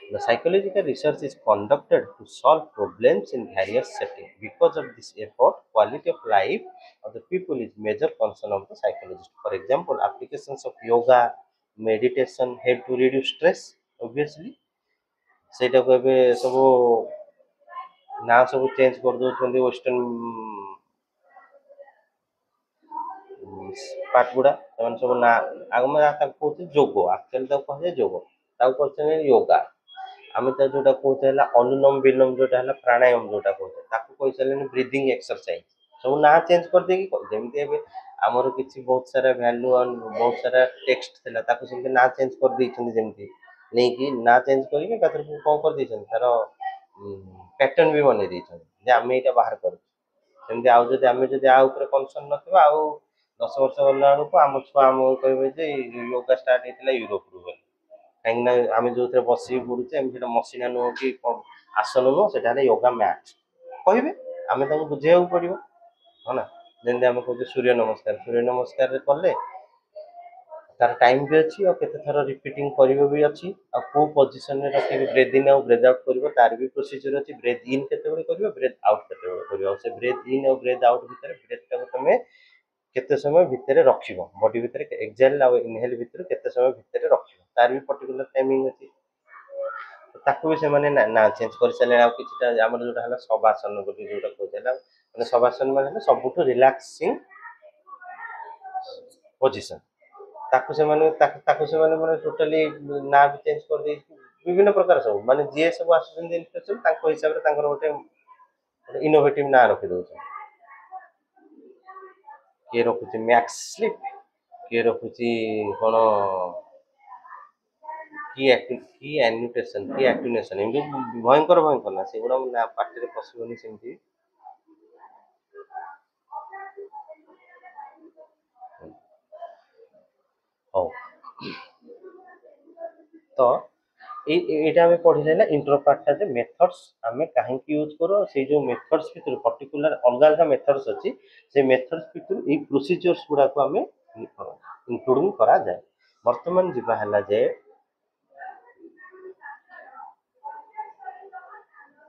The psychological research is conducted to solve problems in various settings. Because of this effort, quality of life of the people is major concern of the psychologist. For example, applications of yoga, meditation help to reduce stress. Obviously, ସେଇଟାକୁ ଏବେ ସବୁ ନା ସବୁ change କରିଦେଉଛନ୍ତି western part ଗୁଡ଼ା ସେମାନେ ସବୁ ନା ଆମେ ତାକୁ କହୁଛେ ଯୋଗ ଆକ୍ଚୁଆଲି ତାକୁ କୁହାଯାଏ ଯୋଗ ତାକୁ କରୁଛନ୍ତି ୟୋଗା ଆମେ ତା ଯୋଉଟା କହୁଛେ ହେଲା ଅନୁଲୋମ ବିଲୋମ ଯୋଉଟା ହେଲା ପ୍ରାଣାୟାମ ଯୋଉଟା କହୁଛେ ତାକୁ କହିସାରିଲେଣି ବ୍ରିଦିଂ ଏକ୍ସରସାଇଜ ସବୁ ନାଁ ଚେଞ୍ଜ କରିଦେଇକି ଯେମିତି ଏବେ ଆମର କିଛି ବହୁତ ସାରା ଭ୍ୟାଲୁ ବହୁତ ସାରା ଟେକ୍ସଟ ଥିଲା ତାକୁ ସେମିତି ନାଁ ଚେଞ୍ଜ କରିଦେଇଛନ୍ତି ଯେମିତି ନେଇକି ନାଁ ଚେଞ୍ଜ କରିକି ଏକାଥରେ କ'ଣ କରିଦେଇଛନ୍ତି ତାର ପ୍ୟାଟର୍ନ ବି ବନେଇ ଦେଇଛନ୍ତି ଯେ ଆମେ ଏଇଟା ବାହାର କରୁଛୁ ସେମିତି ଆଉ ଯଦି ଆମେ ଯଦି ଆ ଉପରେ କନସର୍ନ ନଥିବା ଆଉ 10 ବର୍ଷ ଗଲା ବେଳକୁ ଆମ ଛୁଆ ଆମକୁ କହିବେ ଯେ ୟୋଗା ଷ୍ଟାର୍ଟ ହେଇଥିଲା ୟୁରୋପରୁ ବୋଲି କାହିଁକିନା ଆମେ ଯୋଉଥିରେ ବସିକି ପଡୁଛେ ଆମେ ସେଟା ମସିନା ନୁହଁ କି ଆସନ ନୁହଁ ସେଟା ହେଲା ୟୋଗା ମ୍ୟାଟ୍ କହିବେ ଆମେ ତାଙ୍କୁ ବୁଝେଇବାକୁ ପଡିବ ହଁ ନା ଯେମିତି ଆମେ କହୁଛେ ସୂର୍ଯ୍ୟ ନମସ୍କାରରେ କଲେ ତାର ଟାଇମ ବି ଅଛି ଆଉ କେତେ ଥର ରିପିଟିଂ କରିବ ବି ଅଛି ଆଉ କୋଉ ପୋଜିସନରେ ରଖିକି ବ୍ରେଥ ଇନ୍ ଆଉ ବ୍ରେଥ ଆଉଟ୍ କରିବ ତାର ବି ପ୍ରୋସିଜର ଅଛି ବ୍ରେଥ ଇନ୍ କେତେବେଳେ କରିବ ବ୍ରେଥ ଆଉଟ୍ କେତେବେଳେ କରିବ ଆଉ ସେ ବ୍ରେଥ ଇନ୍ ଆଉ ବ୍ରେଥ ଆଉଟ୍ ଭିତରେ ବ୍ରେଥଟାକୁ ତମେ କେତେ ସମୟ ଭିତରେ ରଖିବ ବଡି ଭିତରେ ଏକ୍ସହେଲ ଆଉ ଇନହେଲ ଭିତରେ କେତେ ସମୟ ଭିତରେ ରଖିବ ତାର ବି ପର୍ଟିକୁଲାର ଟାଇମିଂ ଅଛି ତାକୁ ବି ସେମାନେ ନା ଚେଞ୍ଜ କରିସାରିଲେଣି ଆଉ କିଛିଟା ଆମର ଯୋଉଟା ହେଲା ଶବାସନ ବୋଲି ଯୋଉଟା କହୁଛେ ହେଲା ମାନେ ଶବାସନ ମାନେ ହେଲା ସବୁଠୁ ରିଲାକ୍ସିଂ ପୋଜିସନ ତାକୁ ସେମାନେ ମାନେ ଟୋଟାଲି ନା ବି ଚେଞ୍ଜ କରିଦେଇକି ବିଭିନ୍ନ ପ୍ରକାର ସବୁ ମାନେ ଯିଏ ସବୁ ଆସୁଛନ୍ତି ଇନଫେକ୍ସନ ତାଙ୍କ ହିସାବରେ ତାଙ୍କର ଗୋଟେ ଇନୋଭେଟିଭ ନାଁ ରଖିଦଉଛନ୍ତି କିଏ ରଖୁଛି ମ୍ୟାକ୍ସ ସ୍ଲିପ୍ କିଏ ରଖୁଛି କ'ଣ କି ଆନ୍ୟୁଟେସନ କି ଆକ୍ଟିନେସନ ଏମିତି ଭୟଙ୍କର ନା ସେଗୁଡ଼ା ନା ପାଟିରେ ପଶିବନି ସେମିତି ହଉ ତ এইটা আমি পଢিলে না ইন্ট্রো পার্টটা যে মেথডস আমি কাহিଁକି ୟୁଜ୍ କରୁ ସେଇ ଯୋଉ ମେଥଡ୍ସ ଭିତରୁ ପର୍ଟିକୁଲାର ଅଲଗା ଅଲଗା ମେଥଡ୍ସ ଅଛି ସେ ମେଥଡ୍ସ ଭିତରୁ ଏଇ ପ୍ରୋସିଜିଅର୍ସ ଗୁଡାକୁ ଆମେ ଇନକ୍ଲୁଡିଂ କରାଯାଏ ବର୍ତ୍ତମାନ ଯିବା ହେଲା ଯେ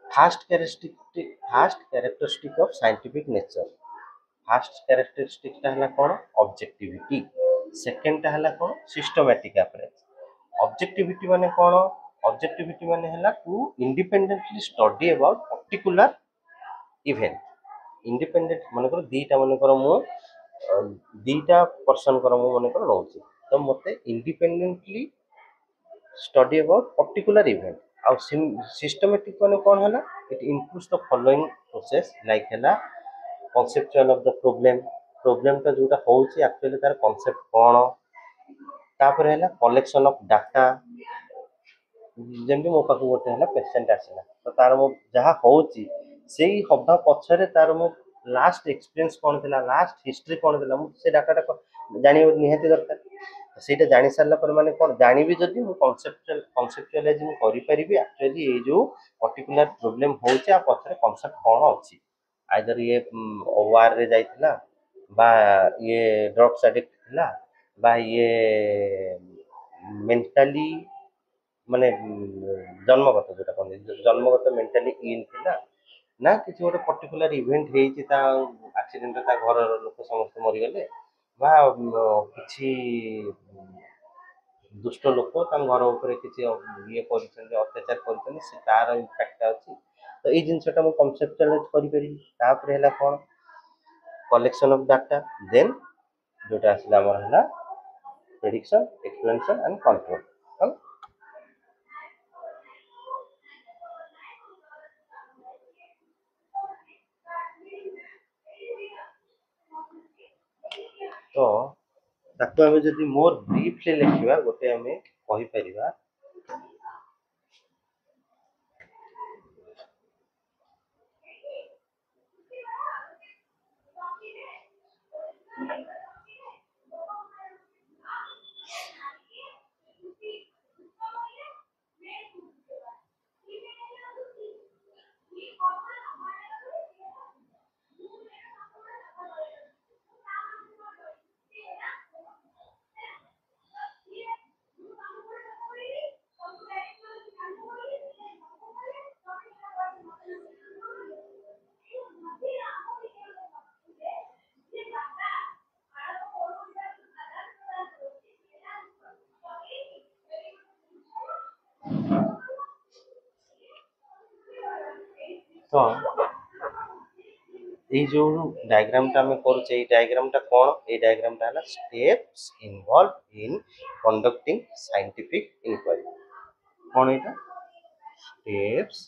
fast characteristic of scientific nature fast characteristic है कौन ऑब्जेक्टिविटी सेकेंड है कौन सिस्टमैटिक अप्रोच ऑब्जेक्टिविटी माने कौन ऑब्जेक्टिविटी माने है to independently study about particular event independent मनकर दीटा मनकर मु दीटा पर्सन कर मु मनकर नौची तो मते independently study about particular event आउ सिस्टमैटिक माने कौन है it includes the following process like है conceptual of the problem problem का जोटा होची एक्चुअली तार कॉन्सेप्ट कौन तापर है कलेक्शन ऑफ डाटा जमी मो पाख गोटे है पेसेंट आसला तो तार मो जहाँ होची से हवा पछरे तार मो लास्ट एक्सपीरियंस कौन थी लास्ट हिस्ट्री कौन थी मुझे डाटा जान निहाती दरकार ସେଇଟା ଜାଣି ସାରିଲା ପରେ ମାନେ କ'ଣ ଜାଣିବି ଯଦି ମୁଁ କନସେପ୍ଚୁଆଲାଇଜ ମୁଁ କରିପାରିବି ଆକ୍ଚୁଆଲି ଏଇ ଯୋଉ ପର୍ଟିକୁଲାର ପ୍ରୋବ୍ଲେମ ହଉଛି ଆଉ ପଛରେ କନସେପ୍ଟ କ'ଣ ଅଛି ଆଇଦର ଇଏ ୱାରରେ ଯାଇଥିଲା ବା ଇଏ ଡ୍ରଗ୍ସ ଆଡିକ୍ଟ ଥିଲା ବା ଇଏ ମେଣ୍ଟାଲି ମାନେ ଜନ୍ମଗତ ଯୋଉଟା କହନ୍ତି ଜନ୍ମଗତ ମେଣ୍ଟାଲି ଇଲ୍ ଥିଲା ନା କିଛି ଗୋଟେ ପର୍ଟିକୁଲାର ଇଭେଣ୍ଟ ହେଇଛି ତା ଆକ୍ସିଡେଣ୍ଟରେ ତା ଘରର ଲୋକ ସମସ୍ତେ ମରିଗଲେ ବା କିଛି ଦୁଷ୍ଟ ଲୋକ ତାଙ୍କ ଘର ଉପରେ କିଛି ଇଏ କରିଛନ୍ତି ଅତ୍ୟାଚାର କରିଛନ୍ତି ସେ ତାର ଇମ୍ପାକ୍ଟ ଅଛି ତ ଏଇ ଜିନିଷଟା ମୁଁ କନସେପ୍ଚୁଆଲାଇଜ କରିପାରିବି ତାପରେ ହେଲା କ'ଣ କଲେକ୍ସନ ଅଫ ଡାଟା ଦେନ୍ ଯୋଉଟା ଆସିଲା ଆମର ହେଲା ପ୍ରେଡିକ୍ସନ ଏକ୍ସପ୍ଲେନେସନ ଆଣ୍ଡ କଣ୍ଟ୍ରୋଲ ତ ତାକୁ ଆମେ ଯଦି ମୋର ବ୍ରିଫଲି ଲେଖିବା ଗୋଟେ ଆମେ କହିପାରିବା तो এই जो डायग्रामটা আমি করছি এই डायग्रामটা কোন এই डायग्रामটা হলো steps involve in conducting scientific inquiry কোন এটা steps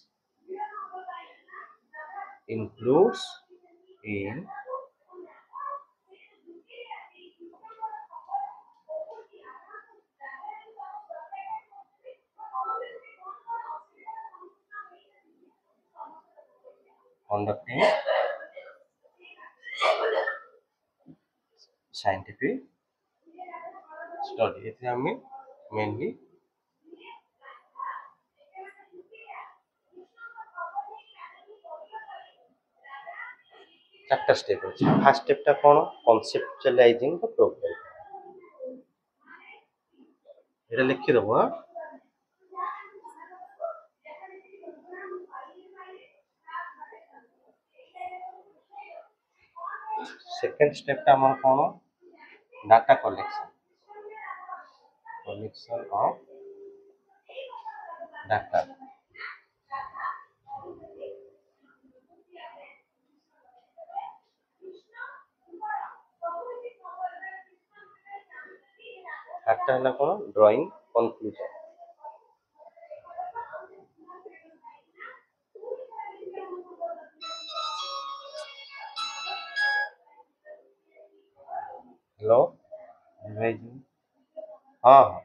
includes in conducting scientific study এতে আমি মেইনলি চারটা স্টেপ আছে ফার্স্ট স্টেপটা কোন কনসেপচুয়ালাইজিং দ্য প্রবলেম এটা লিখে দেবো সেকেন্ড স্টেপটা আমার কোন ডাটা কালেকশন অফ ডাটা একটা হলো কোন ড্রয়িং কনক্লুশন हेलो भाई जी हाँ हाँ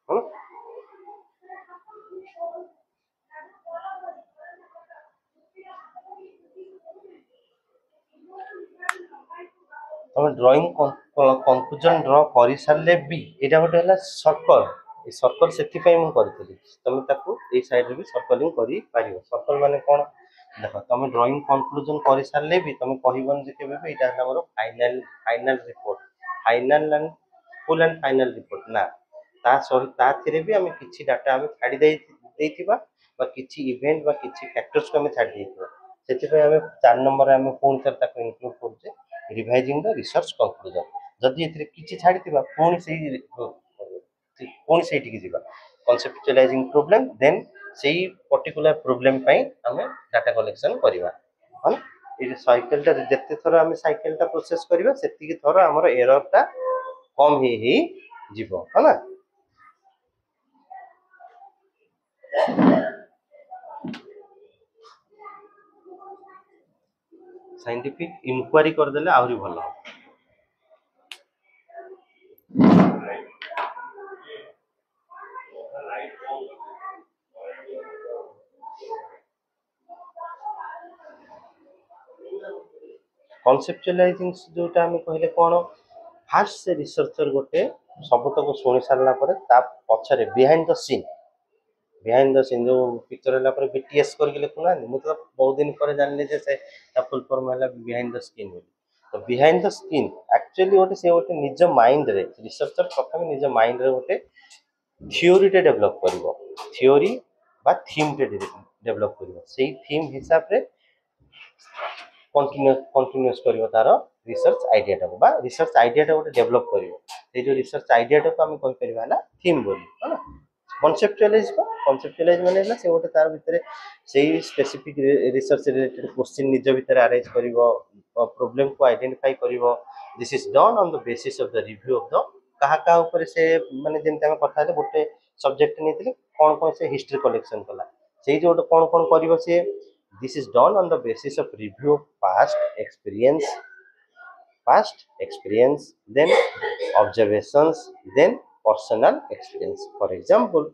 है ना ତମେ ଡ୍ରଇଂ କନକ୍ଲୁଜନ ଡ୍ର କରିସାରିଲେ ବି ଏଇଟା ଗୋଟେ ହେଲା ସର୍କଲ এই ସର୍କଲ ସେଥିପାଇଁ ମୁଁ କରିଥିଲି ତମେ ତାକୁ ଏଇ ସାଇଡରେ ବି ସର୍କଲିଂ କରିପାରିବ ସର୍କଲ ମାନେ କ'ଣ ଦେଖ ତମେ ଡ୍ରଇଂ କନକ୍ଲୁଜନ କରିସାରିଲେ ବି ତମେ କହିବନି ଯେ କେବେ ବି ଏଇଟା ହେଲା ମୋର final report final and full and final report ନା ତା ସହିତ ତାଥିରେ ବି ଆମେ କିଛି ଡାଟା ଆମେ ଛାଡ଼ି ଦେଇଥିବା ବା କିଛି ଇଭେଣ୍ଟ ବା କିଛି ଫ୍ୟାକ୍ଟର୍ସକୁ ଆମେ ଛାଡ଼ି ଦେଇଥିବା ସେଥିପାଇଁ ଆମେ 4 ନମ୍ବରରେ ଆମେ ପୁଣି ଥରେ ତାକୁ ଇନକ୍ଲୁଡ କରୁଛେ ରିଭାଇଜିଂ ଦ ରିସର୍ଚ୍ଚ କନକ୍ଲୁଜନ ଯଦି ଏଥିରେ କିଛି ଛାଡ଼ିଥିବା ପୁଣି ସେଇଠିକି ଯିବା କନସେପ୍ଚୁଆଲାଇଜିଂ ପ୍ରୋବ୍ଲେମ ଦେନ୍ ସେଇ ପର୍ଟିକୁଲାର ପ୍ରୋବ୍ଲେମ ପାଇଁ ଆମେ ଡାଟା କଲେକ୍ସନ କରିବା ହେଲା ଏଇ ସାଇକେଲଟା ଯେତେ ଥର ଆମେ ସାଇକେଲଟା ପ୍ରୋସେସ କରିବା ସେତିକି ଥର ଆମର ଏରରଟା କମ ହେଇ ଯିବ ହେଲା ସାଇଣ୍ଟିଫିକ ଇନକ୍ୱାରି କରିଦେଲେ ଆହୁରି ଭଲ ହବ कनसेप्चुअलाइजिंग जोटा आम कहले कौन फास्ट से रिसर्चर गोटे सबतक शुणी सारा पर पछरे बिहाइंड द सीन जो पिक्चर है बीटीएस करके लिखुना मुझे तो बहुत दिन पर जानी फुल फॉर्म है बिहाइंड द स्क्रीन तो बिहाइंड द स्क्रीन एक्चुअली गोटे से गोटे निज माइंड रे रिसर्चर प्रथम निज माइंड रे गोटे थियोरी टे डेवलप करिवो थियोरी बा थीम टे डेवलप करिवो सेही थीम हिसाब रे कंटिन्यूअस करिवो तार रिसर्च आइडिया टा बा रिसर्च आइडिया टा गोटे डेवलप करिवो से जो रिसर्च आइडिया टा को हम कहि परिबा हला थीम बोली है कॉन्सेप्चुअलाइज माने हला से गोटे तार भितरे सेही स्पेसिफिक रिसर्च रिलेटेड क्वेश्चन निज भितरे अरेंज करिवो प्रॉब्लम को आइडेंटिफाई करिवो this is done on the basis of the review of the कहा ऊपर से माने जेमते हम कथा है गोटे सब्जेक्ट नेतिले कोन से हिस्ट्री कलेक्शन कला सेही जो कोन करिवो से this is done on the basis of review of past experience then observations then personal experience for example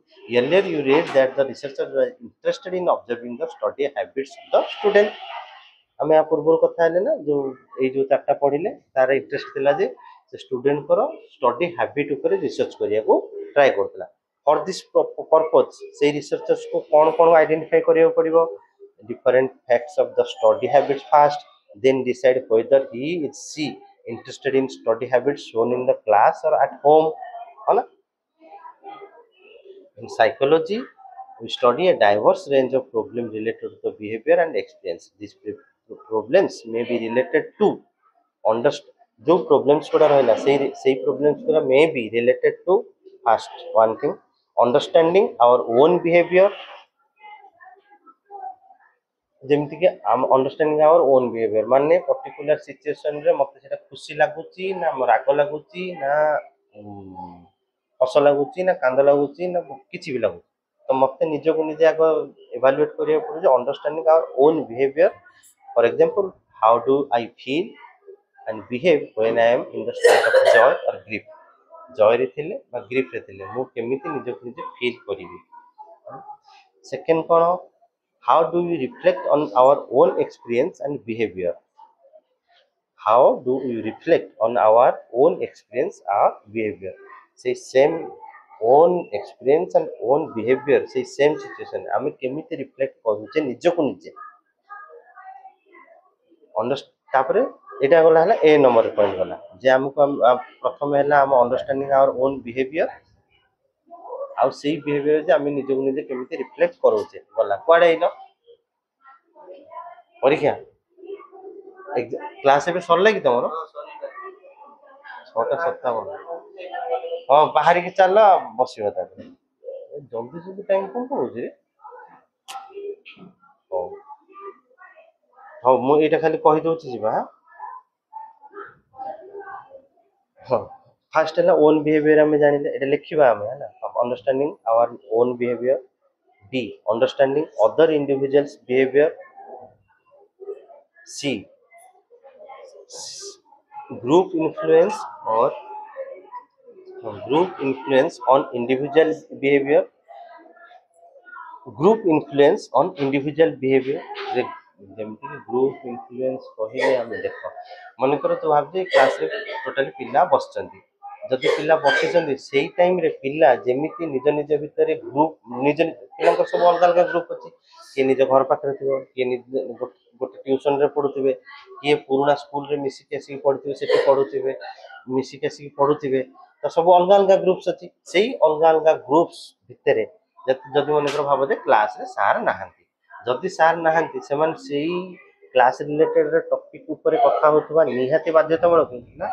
earlier you read that the researchers were interested in observing the study habits of the student आम या पूर्व कथा ना जो ये चार्टा पढ़ले तार interest थिला जे स्टूडेंट को स्टडी हैबिट ऊपर रिसर्च करिया को ट्राई करथला फॉर दिस पर्पज से रिसर्चर्स को कौन कौन आइडेंटिफाई करिया पड़िबो different facts of the study habits first then decide whether he is she interested in study habits shown in the class or at home है ना in psychology We study a diverse range of problems related to the behavior and experience. These problems may be related to जो problems गुड़ा रहा से problems गुड़ा may be related to first one thing understanding our own behavior जेमती कि understanding our own behaviour माने particular situation रे मते सेटा खुशी लागुची ना राग लागुची ना हस लागुची ना कांद लागुची ना किछि भी लागु तो मते निज को निजे आगो इवैल्यूएट करिया पड़े understanding our own behaviour for example how do I feel and behave when I am in the state of joy or grief joy रे थिले बा ग्रीफ रे थिले मु केमिति निज को निजे फील करिवि सेकंड कोन how do we reflect on our own experience and behavior how do we reflect on our own experience or behavior say same own experience and own behavior say same situation आमे केमिति reflect करूचे निज को निजे तापरे एटा गला हला ए number point गला जे हमको प्रथम हैला हम अंडरस्टैंडिंग आवर ओन बिहेवियर आउ सेही बिहेवियर जे आमे निज को निजे केमिति रिफ्लेक्ट करूचे गला क्वाडे आइलो परीक्षा क्लास एबे सरला कि तमरो 6:57 हां बाहर के चल बसिबा ता जल्दी जल्दी टाइम कोन होजे हां हां मु एटा खाली कहि दोछि जिबा हां फर्स्ट है ओन बिहेवियर हमें जानिले एटा लिखिबा हमें है ना understanding our own behaviour B understanding other individuals behaviour C group influence or group influence on individual behavior group influence on individual behavior ଯେମିତି କି ଗ୍ରୁପ ଇନଫ୍ଲୁଏନ୍ସ କହିଲେ ଆମେ ଦେଖ ମନେକର ତୁ ଭାବୁଛେ କ୍ଲାସ ରେ ଟୋଟାଲି ପିଲା ବସିଛନ୍ତି ଯଦି ପିଲା ବସିଛନ୍ତି ସେଇ ଟାଇମ ରେ ପିଲା ଯେମିତି ନିଜ ନିଜ ଭିତରେ ଗ୍ରୁପ ନିଜ ପିଲାଙ୍କର ସବୁ ଅଲଗା ଅଲଗା ଗ୍ରୁପ ଅଛି କିଏ ନିଜ ଘର ପାଖରେ ଥିବ କିଏ ଗୋଟେ ଟ୍ୟୁସନ ରେ ପଢୁଥିବେ କିଏ ପୁରୁଣା ସ୍କୁଲ ରେ ମିଶିକି ଆସିକି ପଢୁଥିବେ ସେଠି ପଢୁଥିବେ ମିଶିକି ଆସିକି ପଢୁଥିବେ ତ ସବୁ ଅଲଗା ଅଲଗା ଗ୍ରୁପ୍ସ ଅଛି ସେଇ ଅଲଗା ଅଲଗା ଗ୍ରୁପ୍ସ ଭିତରେ ଯଦି ମନେକର ଭାବ ଯେ କ୍ଲାସ ରେ ସାର୍ ନାହାନ୍ତି जदि सार नाहंती सेमान सेही क्लास रिलेटेड टॉपिक ऊपर कथा होतबा निहाती बाध्यतामूलक ना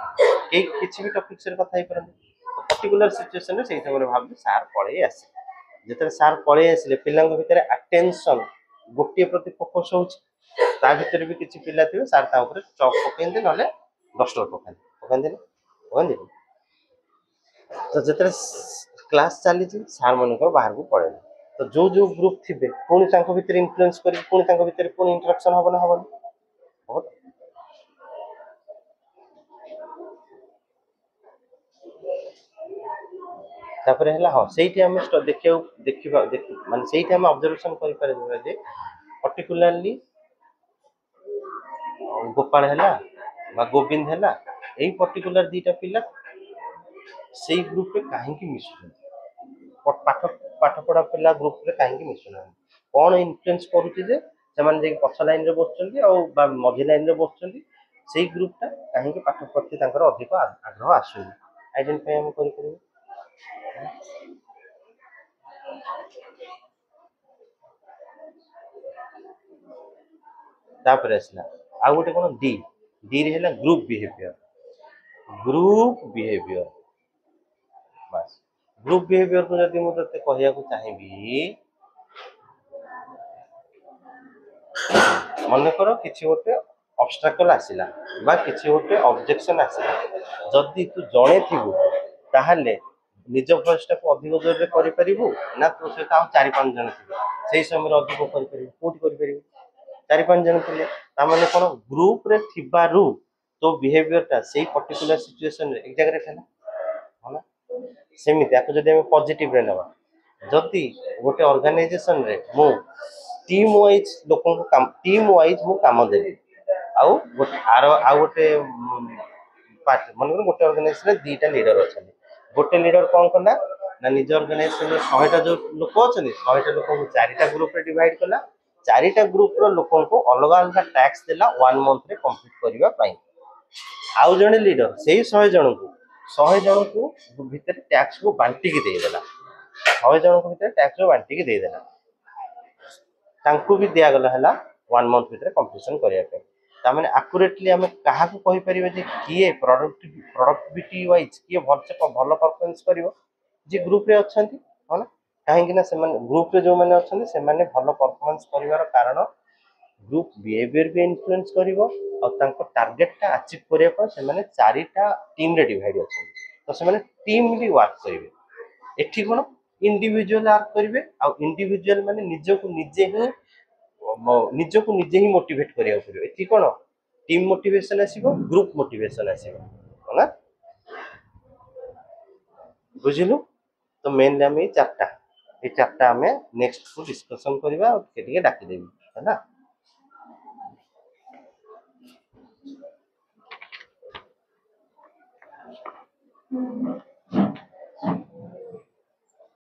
के किछि भी टॉपिक से कथा ही परंती पर्टिकुलर सिचुएशन रे सेही समय भाबे सार पळे आसे जेतरे सार पळे आसिले पिलांग भितरे अटेंशन गोटिए प्रति फोकस होउची ता भितरे भी किछि पिला थिबे सार ता ऊपर चॉक पकेंदे नले डस्टर पकेंदे ओंदे तो जेतरे क्लास चली छी सार मन को बाहर को पळे तो जो जो ग्रुप थिबे पुणी तांको भीतर इन्फ्लुएंस करी पुणी तांको भीतर पुणी इंटरेक्शन हबो ना हबो तापर हैला हां सेठी हम देखिबा माने सेठी हम ऑब्जर्वेशन करि पारे जे पर्टिकुलरली गोपाल हैला बा गोविंद हैला एई पर्टिकुलर दीटा पिला सेई ग्रुप रे काहे की मिसु पाठ पाठ पढ़ा पिला ग्रुप रे काहे की मिसुना कौन इन्फ्लुएंस करूची जे सेमान जे पछ लाइन रे बसचंती आ मझी लाइन रे बसचंती सेही ग्रुप ता काहे की पाठ प्रति तांकर अधिक आग्रह आसुनी आइडेंटिफाई हम करि करि तापर असला आ गोटे कोन डी डी रे हैला ग्रुप बिहेवियर बस ग्रुप बिहेवियर को जदि मु तते कहिया को चाहेबी मन कर किछि गोटे ऑब्स्ट्रकल आसिला बा किछि गोटे ऑब्जेक्शन आसिला जदि तू जणे थिबु ताहाले निज प्रचेष्टा को अधिक जोर रे करि परिबु ना तो से ता 4-5 जण थिबे सेही समय अधिक करि परिबु कोठी करि परिबु 4-5 जण थिले ता माने कोन ग्रुप रे थिबारु तो बिहेवियर ता सेही पर्टिकुलर सिचुएशन रे एक जगह रे थला होला सेमिति आको जदि हम पॉजिटिव रे नबा जदि गोटे ऑर्गेनाइजेशन रे मु टीम वाइज लोकन को काम टीम वाइज मु काम देबी आउ गोटे पार्ट मन गोटे ऑर्गेनाइजेशन रे दीटा लीडर अछन गोटे लीडर कोन करना ना निज ऑर्गेनाइजेशन रे 100 टा जो लोक अछन 100 टा लोक को 4 टा ग्रुप रे डिवाइड कला 4 टा ग्रुप रो लोकन को अलग अलग टैक्स देला 1 मंथ रे कंप्लीट करिवा पई आउ जने लीडर सेही 100 जन को भीतर टैक्स को बांटी के दे देला 100 जन को भीतर टैक्स को बांटी के दे देला तांकु भी दिया गला हला 1 मंथ भीतर कंप्लीशन करिया पे तामाने एक्यूरेटली हमें काहा को कहि परिबे जे किए प्रोडक्टिविटी वाइज किए भल परफॉर्मेंस करिवो जे ग्रुप रे अछंती हो ना काहे कि ना से ग्रुप रे जो माने अछंती से माने भल परफॉर्मेंस करिवार कारण ग्रुप बिहेवियर भी इन्फ्लुएंस करिवो और तांको टारगेट टा अचीव करिया पर से माने चारिटा टीम रे डिवाइड अछंती तो से माने टीमली वर्क करिवे एठी कोन इंडिविजुअल वर्क करिवे आ इंडिविजुअल माने निजको निजे ही मोटिवेट करिया पड़िबो एठी कोन टीम मोटिवेशन आसीबो ग्रुप मोटिवेशन आसीबो होला बुझिलु तो मेनली हम ये चारटा हमें नेक्स्ट को डिस्कशन करबा और के डाकी देबी हैना